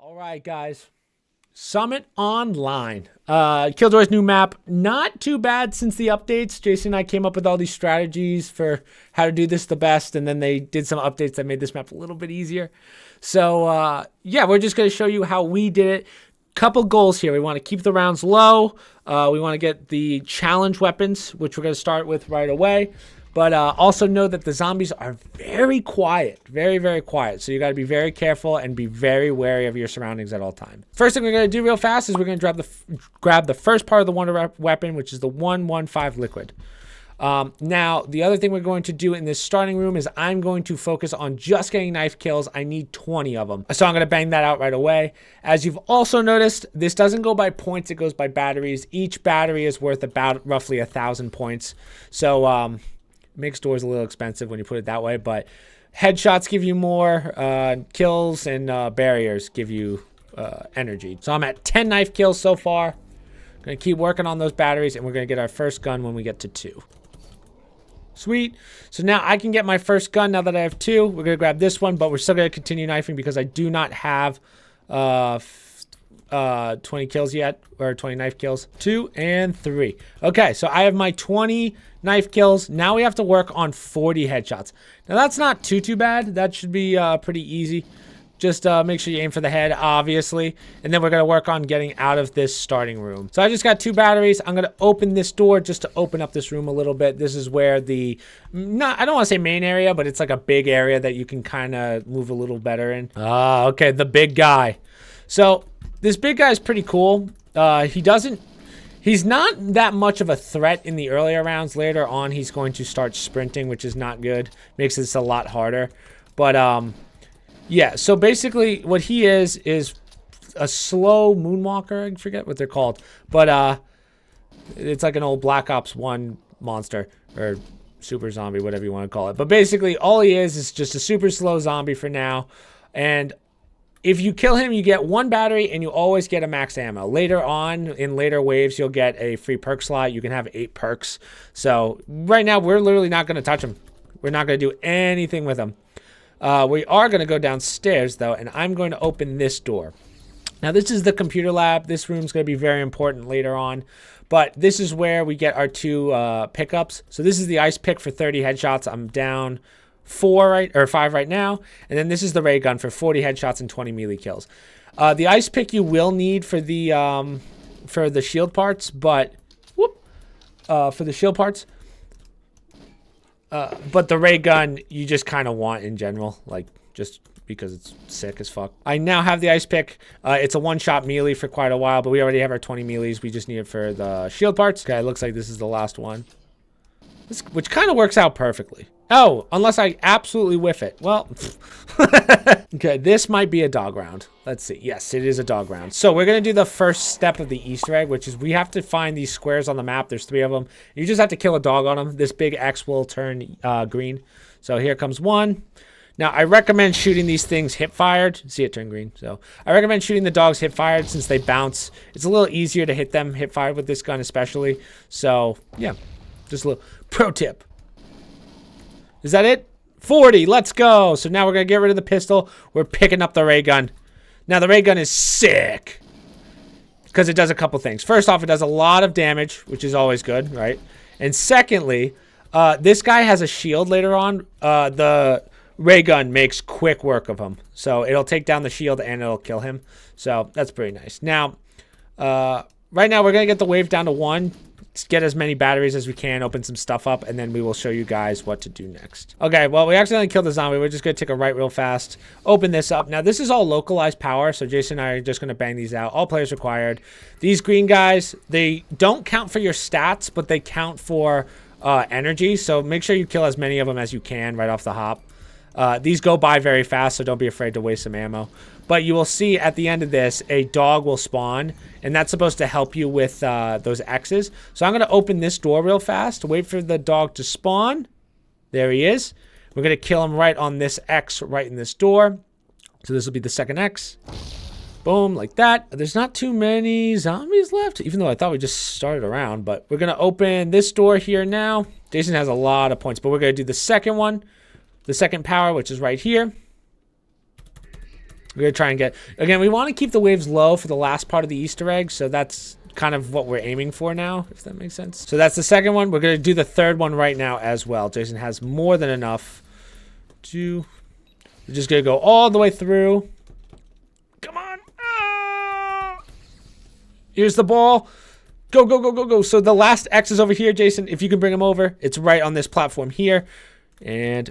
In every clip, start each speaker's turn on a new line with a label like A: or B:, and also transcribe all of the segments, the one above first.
A: All right, guys. Summit Online. Killjoy's new map. Not too bad since the updates. Jason and I came up with all these strategies for how to do this the best, and then they did some updates that made this map a little bit easier. So, yeah, we're just going to show you how we did it. Couple goals here. We want to keep the rounds low. We want to get the challenge weapons, which we're going to start with right away. But also know that the zombies are very quiet. Very, very quiet. So you got to be very careful and be very wary of your surroundings at all times. First thing we're going to do real fast is we're going to grab the first part of the wonder weapon, which is the 115 liquid. Now, the other thing we're going to do in this starting room is I'm going to focus on just getting knife kills. I need 20 of them. So I'm going to bang that out right away. As you've also noticed, this doesn't go by points. It goes by batteries. Each battery is worth about roughly 1,000 points. So, makes doors a little expensive when you put it that way, but headshots give you more, kills and barriers give you energy. So I'm at 10 knife kills so far. Gonna keep working on those batteries, and we're gonna get our first gun when we get to 2. Sweet. So now I can get my first gun now that I have 2. We're gonna grab this one, but we're still gonna continue knifing because I do not have 20 kills yet, or 20 knife kills. 2 and 3. Okay, so I have my 20 knife kills. Now we have to work on 40 headshots. Now that's not too bad. That should be pretty easy. Just make sure you aim for the head, obviously. And then we're going to work on getting out of this starting room. So I just got 2 batteries. I'm going to open this door just to open up this room a little bit. This is where the, I don't want to say main area, but it's like a big area that you can kind of move a little better in. Okay, the big guy. So this big guy is pretty cool. He's not that much of a threat in the earlier rounds. Later on, he's going to start sprinting, which is not good. Makes this a lot harder. But, yeah, so basically what he is a slow moonwalker. I forget what they're called. But it's like an old Black Ops 1 monster, or super zombie, whatever you want to call it. But basically, all he is just a super slow zombie for now. And if you kill him, you get 1 battery, and you always get a max ammo. Later on, in later waves, you'll get a free perk slot. You can have 8 perks. So right now, we're literally not going to touch him. We're not going to do anything with him. We are going to go downstairs, though, and I'm going to open this door. Now, this is the computer lab. This room's going to be very important later on. But this is where we get our 2 pickups. So this is the ice pick for 30 headshots. I'm down 5 right now, and then this is the ray gun for 40 headshots and 20 melee kills. The ice pick you will need for the shield parts, but but the ray gun you just kind of want in general, like just because it's sick as fuck. I now have the ice pick. It's a one-shot melee for quite a while, but we already have our 20 melees. We just need it for the shield parts. Okay, it looks like this is the last one, which kind of works out perfectly. Oh, unless I absolutely whiff it. Well, okay, this might be a dog round. Let's see. Yes, it is a dog round. So we're going to do the first step of the Easter egg, which is we have to find these squares on the map. There's 3 of them. You just have to kill a dog on them. This big X will turn green. So here comes 1. Now, I recommend shooting these things hip-fired. See it turn green. So I recommend shooting the dogs hip-fired since they bounce. It's a little easier to hit them hip-fired with this gun especially. So, yeah, just a little pro tip. Is that it? 40. Let's go. So now we're going to get rid of the pistol. We're picking up the ray gun. Now, the ray gun is sick because it does a couple things. First off, it does a lot of damage, which is always good, right? And secondly, this guy has a shield later on. The ray gun makes quick work of him. So it'll take down the shield and it'll kill him. So that's pretty nice. Now, right now, we're going to get the wave down to 1. Get as many batteries as we can, open some stuff up, and then we will show you guys what to do next. Okay, well, we accidentally killed the zombie. We're just going to take a right real fast, open this up. Now, this is all localized power, so Jason and I are just going to bang these out. All players required. These green guys, they don't count for your stats, but they count for energy, so make sure you kill as many of them as you can right off the hop. These go by very fast, so don't be afraid to waste some ammo. But you will see at the end of this, a dog will spawn, and that's supposed to help you with those X's. So I'm going to open this door real fast, wait for the dog to spawn. There he is. We're going to kill him right on this X right in this door. So this will be the second X. Boom, like that. There's not too many zombies left, even though I thought we just started around. But we're going to open this door here now. Jason has a lot of points, but we're going to do the second one. The second power, which is right here. We're going to try and get... Again, we want to keep the waves low for the last part of the Easter egg, so that's kind of what we're aiming for now, if that makes sense. So that's the second one. We're going to do the third one right now as well. Jason has more than enough to... We're just going to go all the way through. Come on. Ah! Here's the ball. Go, go, go, go, go. So the last X is over here, Jason. If you can bring him over, it's right on this platform here. And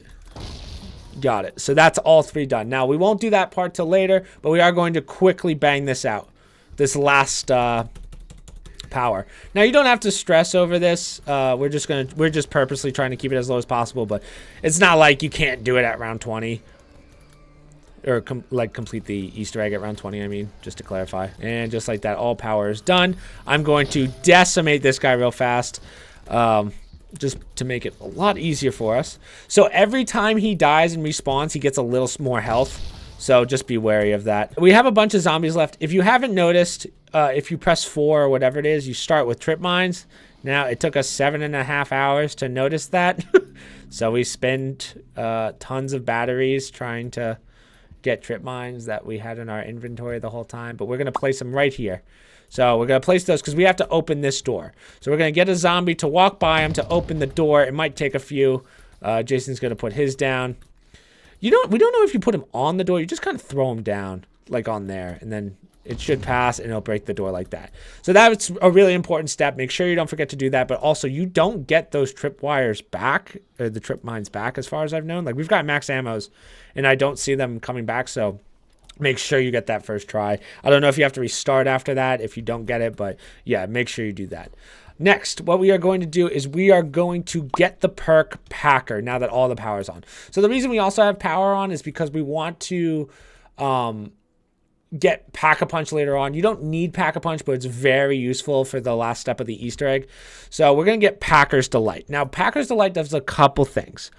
A: got it. So that's all 3 done. Now, we won't do that part till later, but we are going to quickly bang this out. This last power. Now, you don't have to stress over this. We're just purposely trying to keep it as low as possible, but it's not like you can't do it at round 20. Or complete the Easter egg at round 20, I mean, just to clarify. And just like that, all power is done. I'm going to decimate this guy real fast, just to make it a lot easier for us. So every time he dies and respawns, he gets a little more health. So just be wary of that. We have a bunch of zombies left. If you haven't noticed, if you press 4 or whatever it is, you start with trip mines. Now, it took us 7.5 hours to notice that. So we spent tons of batteries trying to get trip mines that we had in our inventory the whole time, but we're going to place them right here. So we're going to place those because we have to open this door. So we're going to get a zombie to walk by him to open the door. It might take a few. Jason's going to put his down. We don't know if you put him on the door. You just kind of throw him down like on there, and then it should pass and it'll break the door like that. So that's a really important step. Make sure you don't forget to do that, but also you don't get those trip wires back, or the trip mines back, as far as I've known. Like, we've got max ammos and I don't see them coming back, so make sure you get that first try. I don't know if you have to restart after that if you don't get it, but yeah, make sure you do that. Next, what we are going to do is we are going to get the perk Packer now that all the power is on. So the reason we also have power on is because we want to get Pack-a-Punch later on. You don't need Pack-a-Punch, but it's very useful for the last step of the Easter egg. So we're going to get Packer's Delight. Now, Packer's Delight does a couple things.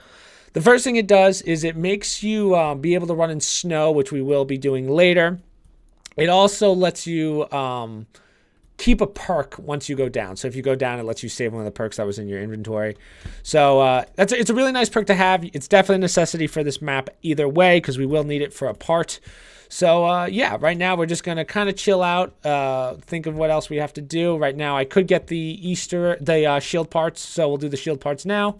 A: The first thing it does is it makes you be able to run in snow, which we will be doing later. It also lets you keep a perk once you go down. So if you go down, it lets you save one of the perks that was in your inventory. So it's a really nice perk to have. It's definitely a necessity for this map either way, because we will need it for a part. So yeah, right now we're just going to kind of chill out, think of what else we have to do. Right now I could get the shield parts, so we'll do the shield parts now.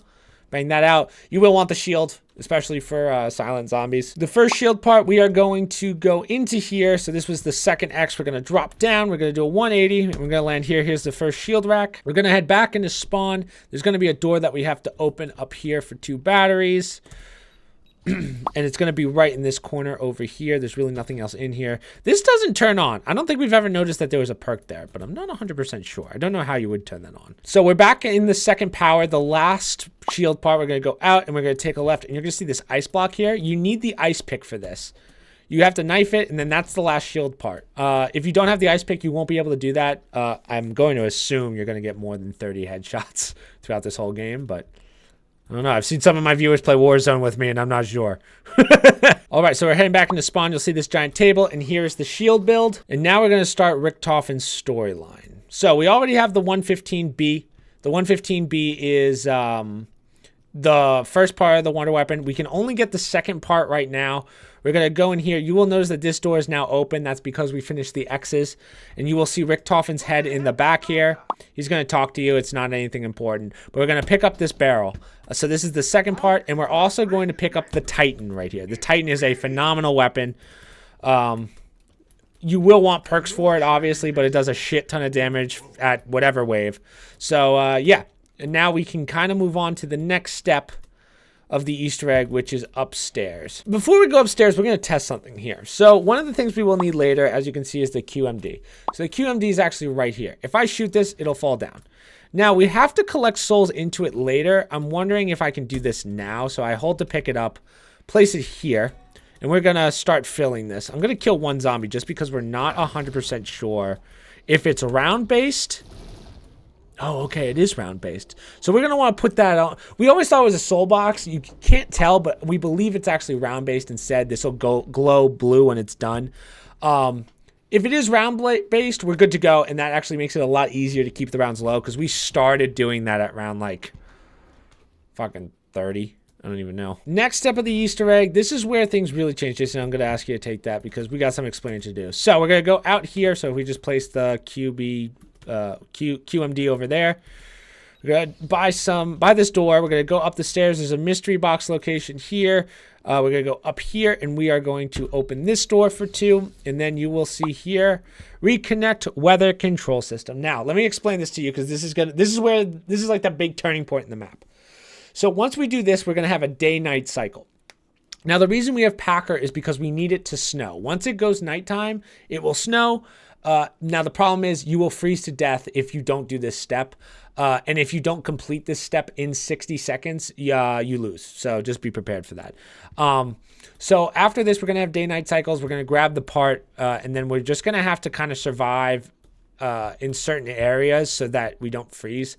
A: Bang that out. You will want the shield, especially for silent zombies. The first shield part, we are going to go into here. So this was the second X. We're going to drop down. We're going to do a 180. And we're going to land here. Here's the first shield rack. We're going to head back into spawn. There's going to be a door that we have to open up here for 2 batteries. And it's going to be right in this corner over here. There's really nothing else in here. This doesn't turn on. I don't think we've ever noticed that there was a perk there, but I'm not 100% sure. I don't know how you would turn that on. So we're back in the second power. The last shield part, we're going to go out and we're going to take a left. And you're going to see this ice block here. You need the ice pick for this. You have to knife it, and then that's the last shield part. If you don't have the ice pick, you won't be able to do that. I'm going to assume you're going to get more than 30 headshots throughout this whole game, but I don't know. I've seen some of my viewers play Warzone with me, and I'm not sure. All right, so we're heading back into spawn. You'll see this giant table, and here's the shield build. And now we're going to start Richtofen's storyline. So we already have the 115B. The 115B is the first part of the wonder weapon. We can only get the second part right now. We're going to go in here. You will notice that this door is now open. That's because we finished the X's. And you will see Richtofen's head in the back here. He's going to talk to you. It's not anything important. But we're going to pick up this barrel. So this is the second part. And we're also going to pick up the Titan right here. The Titan is a phenomenal weapon. You will want perks for it, obviously. But it does a shit ton of damage at whatever wave. So, yeah. And now we can kind of move on to the next step of the Easter egg, which is upstairs. Before we go upstairs, we're going to test something here. So one of the things we will need later, as you can see, is the QMD. So the QMD is actually right here. If I shoot this, it'll fall down. Now we have to collect souls into it later. I'm wondering if I can do this now. So I hold to pick it up, place it here, and we're going to start filling this. I'm going to kill one zombie just because we're not 100% sure if it's round based. Oh, okay, it is round-based. So we're going to want to put that on. We always thought it was a soul box. You can't tell, but we believe it's actually round-based instead. This will glow blue when it's done. If it is round-based, we're good to go, and that actually makes it a lot easier to keep the rounds low, because we started doing that at round, like, fucking 30. I don't even know. Next step of the Easter egg. This is where things really change. Jason, I'm going to ask you to take that because we got some explaining to do. So we're going to go out here. So if we just place the QMD over there. We're going to buy this door. We're going to go up the stairs. There's a mystery box location here. We're going to go up here, and we are going to open this door for 2. And then you will see here, reconnect weather control system. Now, let me explain this to you because this is like the big turning point in the map. So once we do this, we're going to have a day-night cycle. Now, the reason we have Packer is because we need it to snow. Once it goes nighttime, it will snow. Now, the problem is you will freeze to death if you don't do this step. And if you don't complete this step in 60 seconds, you lose. So just be prepared for that. So after this, we're going to have day-night cycles. We're going to grab the part, and then we're just going to have to kind of survive in certain areas so that we don't freeze.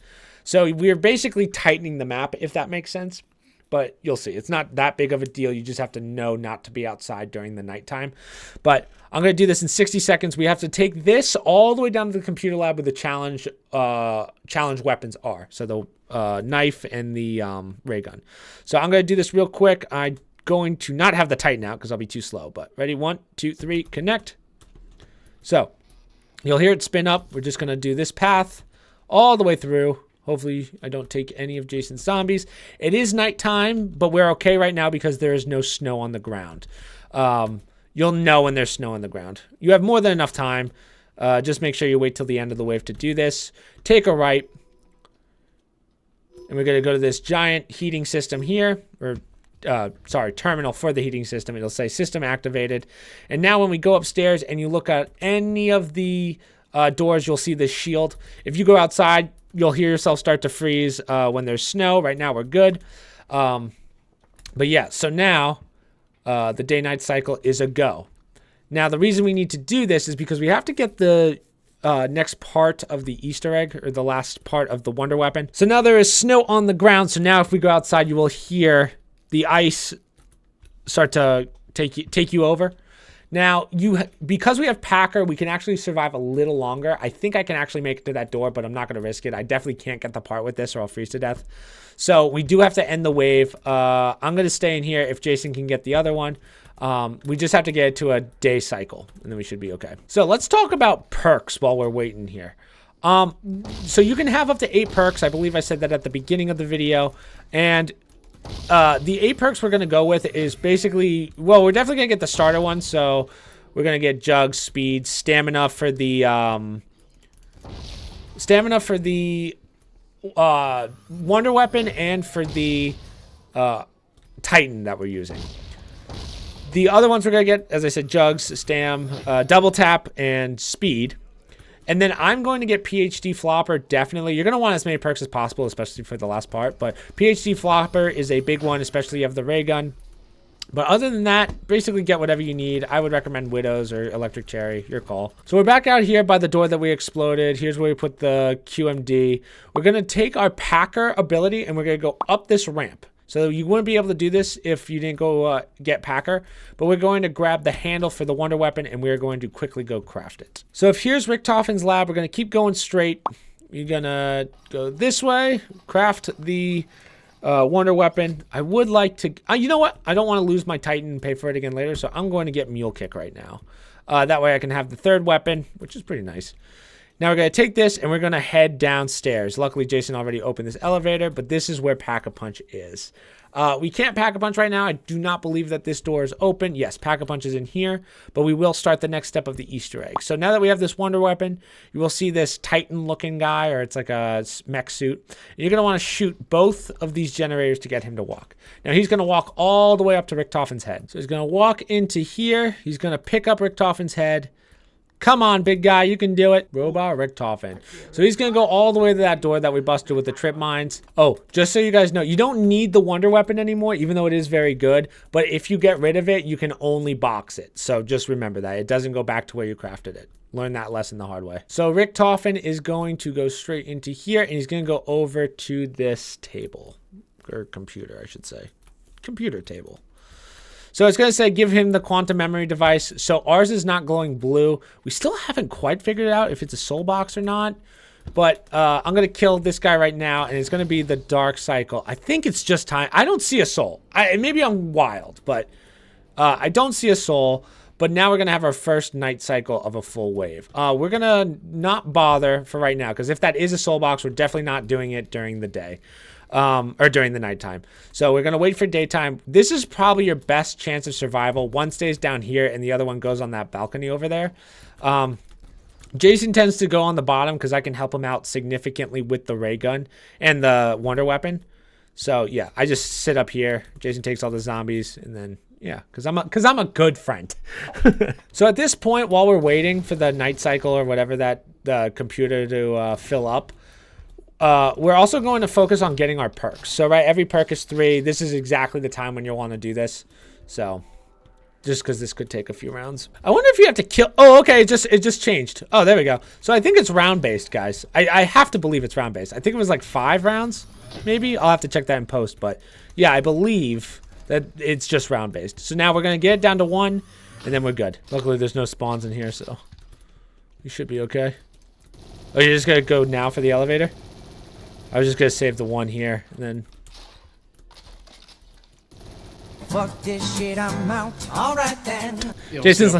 A: So we're basically tightening the map, if that makes sense. But you'll see. It's not that big of a deal. You just have to know not to be outside during the nighttime. But I'm going to do this in 60 seconds. We have to take this all the way down to the computer lab where the challenge weapons are. So the knife and the ray gun. So I'm going to do this real quick. I'm going to not have the Titan out because I'll be too slow. But ready? 1, 2, 3, connect. So you'll hear it spin up. We're just going to do this path all the way through. Hopefully, I don't take any of Jason's zombies. It is nighttime, but we're okay right now because there is no snow on the ground. You'll know when there's snow on the ground. You have more than enough time. Just make sure you wait till the end of the wave to do this. Take a right. And we're going to go to this giant heating system here. Or, terminal for the heating system. It'll say system activated. And now when we go upstairs and you look at any of the doors, you'll see this shield. If you go outside, you'll hear yourself start to freeze when there's snow. Right now, we're good. But yeah, so now the day-night cycle is a go. Now, the reason we need to do this is because we have to get the next part of the Easter egg, or the last part of the Wonder Weapon. So now there is snow on the ground. So now if we go outside, you will hear the ice start to take you over. Now, because we have Packer, we can actually survive a little longer. I think I can actually make it to that door, but I'm not going to risk it. I definitely can't get the part with this or I'll freeze to death. So we do have to end the wave. I'm going to stay in here if Jason can get the other one. We just have to get it to a day cycle, and then we should be okay. So let's talk about perks while we're waiting here. So you can have up to 8 perks. I believe I said that at the beginning of the video. And the 8 perks we're going to go with is basically, well, we're definitely going to get the starter one. So we're going to get Jug, Speed, Stamina for the Wonder Weapon, and for the Titan that we're using. The other ones we're going to get, as I said, Jugs, Stam, Double Tap, and Speed. And then I'm going to get PhD Flopper, definitely. You're going to want as many perks as possible, especially for the last part. But PhD Flopper is a big one, especially of the ray gun. But other than that, basically get whatever you need. I would recommend Widows or Electric Cherry, your call. So we're back out here by the door that we exploded. Here's where we put the QMD. We're going to take our Packer ability and we're going to go up this ramp. So you wouldn't be able to do this if you didn't go get Packer. But we're going to grab the handle for the Wonder Weapon and we're going to quickly go craft it. So if here's Richtofen's lab, we're going to keep going straight. You're going to go this way, craft the Wonder Weapon. I would like to, you know what? I don't want to lose my Titan and pay for it again later. So I'm going to get Mule Kick right now. That way I can have the third weapon, which is pretty nice. Now we're going to take this and we're going to head downstairs. Luckily, Jason already opened this elevator, but this is where Pack-a-Punch is. We can't Pack-a-Punch right now. I do not believe that this door is open. Yes, Pack-a-Punch is in here, but we will start the next step of the Easter egg. So now that we have this Wonder Weapon, you will see this Titan-looking guy, or it's like a mech suit. And you're going to want to shoot both of these generators to get him to walk. Now he's going to walk all the way up to Richtofen's head. So he's going to walk into here. He's going to pick up Richtofen's head. Come on, big guy, you can do it. Robot Richtofen. So he's going to go all the way to that door that we busted with the trip mines. Oh, just so you guys know, you don't need the Wonder Weapon anymore, even though it is very good. But if you get rid of it, you can only box it. So just remember that. It doesn't go back to where you crafted it. Learn that lesson the hard way. So Richtofen is going to go straight into here, and he's going to go over to this table. Or computer, I should say. Computer table. So it's going to say give him the quantum memory device. So ours is not glowing blue. We still haven't quite figured out if it's a soul box or not. But I'm going to kill this guy right now, and it's going to be the Dark Cycle. I think it's just time. I don't see a soul. Maybe I'm wild, but I don't see a soul. But now we're going to have our first night cycle of a full wave. We're going to not bother for right now, because if that is a soul box, we're definitely not doing it during the day. Or during the nighttime. So we're going to wait for daytime. This is probably your best chance of survival. One stays down here, and the other one goes on that balcony over there. Jason tends to go on the bottom because I can help him out significantly with the ray gun and the wonder weapon. So yeah, I just sit up here. Jason takes all the zombies, and then yeah, because I'm a good friend. So at this point, while we're waiting for the night cycle or whatever that the computer to fill up, we're also going to focus on getting our perks. So right, every perk is 3. This is exactly the time when you'll want to do this. So. Just because this could take a few rounds. I wonder if you have to kill... Oh, okay, it just changed. Oh, there we go. So I think it's round-based, guys. I have to believe it's round-based. I think it was like 5 rounds, maybe? I'll have to check that in post, but yeah, I believe that it's just round-based. So now we're going to get it down to 1, and then we're good. Luckily, there's no spawns in here, so you should be okay. Oh, you're just going to go now for the elevator? I was just going to save the 1 here, and then...
B: Fuck this shit, I'm out. Alright then.
A: Jason's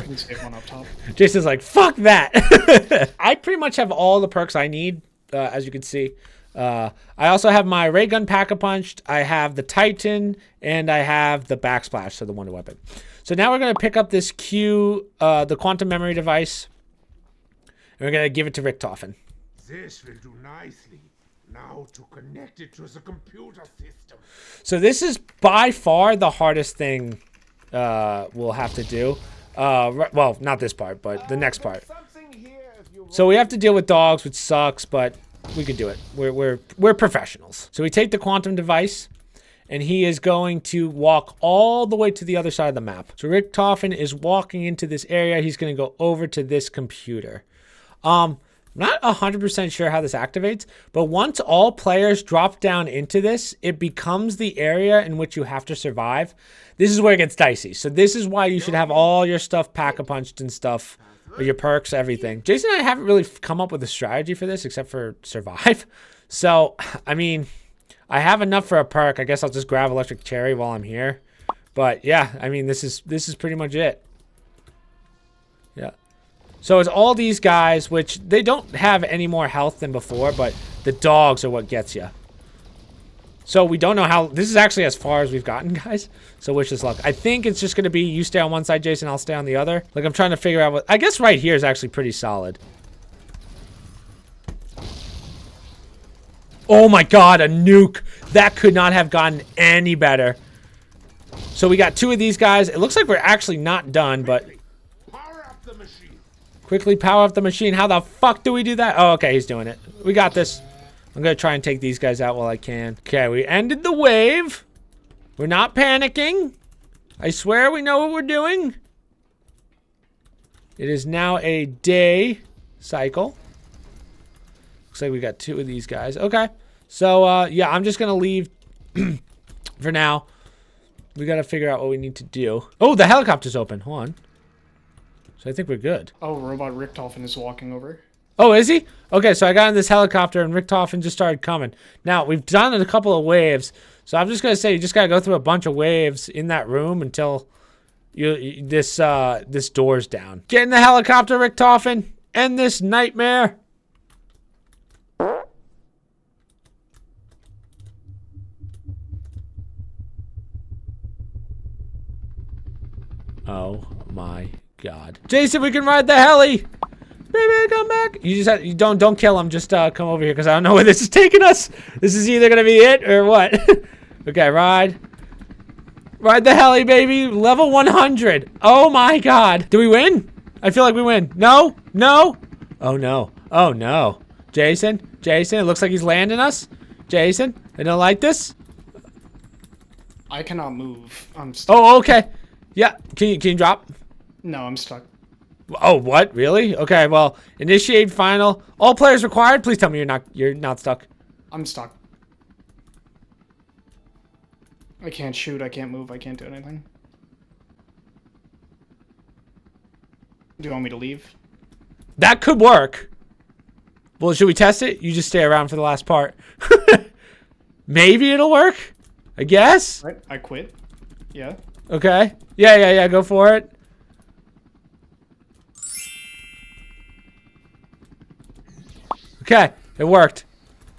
A: like, fuck that. I pretty much have all the perks I need, as you can see. I also have my ray gun pack-a-punched. I have the Titan, and I have the backsplash, so the wonder weapon. So now we're going to pick up this Q, the quantum memory device, and we're going to give it to Richtofen.
C: This will do nicely. Now to connect it to the computer system.
A: So this is by far the hardest thing we'll have to do. Well, not this part, but the next part. So we have to deal with dogs, which sucks, but we could do it. We're professionals. So we take the quantum device, and he is going to walk all the way to the other side of the map. So Richtofen is walking into this area. He's going to go over to this computer. Not 100% sure how this activates, but once all players drop down into this, it becomes the area in which you have to survive. This is where it gets dicey. So this is why you should have all your stuff pack-a-punched and stuff, or your perks, everything. Jason and I haven't really come up with a strategy for this except for survive. So, I mean, I have enough for a perk. I guess I'll just grab Electric Cherry while I'm here. But yeah, I mean, this is pretty much it. Yeah. So it's all these guys, which they don't have any more health than before, but the dogs are what gets you. So we don't know how... This is actually as far as we've gotten, guys. So wish us luck. I think it's just going to be you stay on one side, Jason, I'll stay on the other. Like, I'm trying to figure out what... I guess right here is actually pretty solid. Oh my god, a nuke. That could not have gotten any better. So we got 2 of these guys. It looks like we're actually not done, but... Quickly power up the machine. How the fuck do we do that? Oh, okay, he's doing it. We got this. I'm going to try and take these guys out while I can. Okay, we ended the wave. We're not panicking. I swear we know what we're doing. It is now a day cycle. Looks like we got 2 of these guys. Okay. So, yeah, I'm just going to leave for now. We got to figure out what we need to do. Oh, the helicopter's open. Hold on. So I think we're good.
D: Oh, Robot Richtofen is walking over.
A: Oh, is he? Okay, so I got in this helicopter and Richtofen just started coming. Now, we've done a couple of waves. So I'm just going to say you just got to go through a bunch of waves in that room until this door's down. Get in the helicopter, Richtofen. End this nightmare. Oh my god. Jason, we can ride the heli. Baby, come back. You just have, you don't kill him. Just come over here because I don't know where this is taking us. This is either gonna be it or what. Okay, ride the heli, baby. Level 100. Oh my god. Do we win? I feel like we win. No. Oh no. Oh no. Jason, it looks like he's landing us. Jason, I don't like this.
D: I cannot move. I'm stuck.
A: Oh, okay. Yeah. Can you drop?
D: No, I'm stuck.
A: Oh, what? Really? Okay, well, initiate final. All players required. Please tell me you're not stuck.
D: I'm stuck. I can't shoot, I can't move, I can't do anything. Do you want me to leave?
A: That could work. Well, should we test it? You just stay around for the last part. Maybe it'll work. I guess.
D: Right, I quit. Yeah.
A: Okay. Yeah. Go for it. Okay, it worked.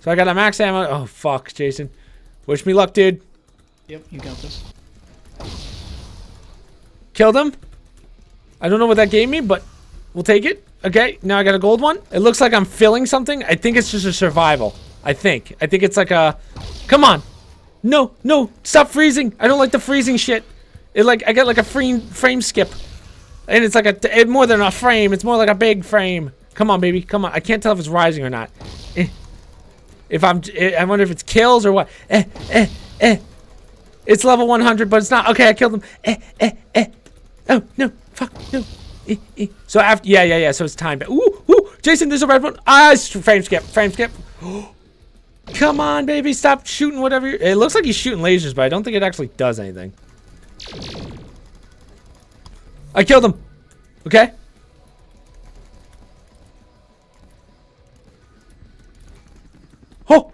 A: So I got a max ammo. Oh, fuck, Jason. Wish me luck, dude.
D: Yep, you got this.
A: Killed him. I don't know what that gave me, but we'll take it. Okay, now I got a gold one. It looks like I'm filling something. I think it's just a survival. I think it's like a... Come on. No, stop freezing. I don't like the freezing shit. I get like a frame skip. And it's like it's more than a frame. It's more like a big frame. Come on, baby. Come on. I can't tell if it's rising or not. I wonder if it's kills or what. It's level 100, but it's not. Okay, I killed him. Oh, no. Fuck, no. So after, yeah. So it's time. Ooh, Jason, there's a red one. Frame skip. Come on, baby. Stop shooting whatever. It looks like he's shooting lasers, but I don't think it actually does anything. I killed him. Okay. Oh,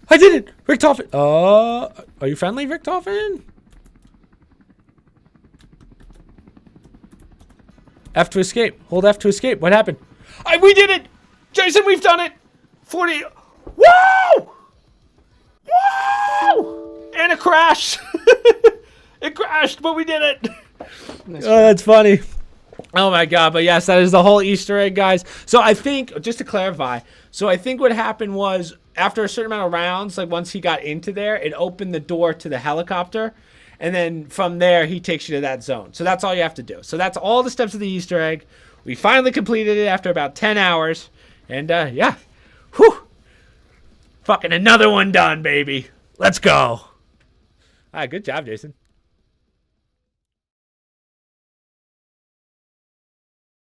A: I did it. Richtofen. Are you friendly, Richtofen? F to escape. Hold F to escape. What happened? We did it! Jason, we've done it! 40. Whoa! Whoa! And it crashed. It crashed, but we did it.
D: Nice
A: Oh, that's funny. Oh my god, but yes, that is the whole Easter egg, guys. So I think, just to clarify, so I think what happened was, after a certain amount of rounds, like once he got into there, it opened the door to the helicopter, and then from there, he takes you to that zone. So that's all you have to do. So that's all the steps of the Easter egg. We finally completed it after about 10 hours, and yeah. Whew. Fucking another one done, baby. Let's go. All right, good job, Jason.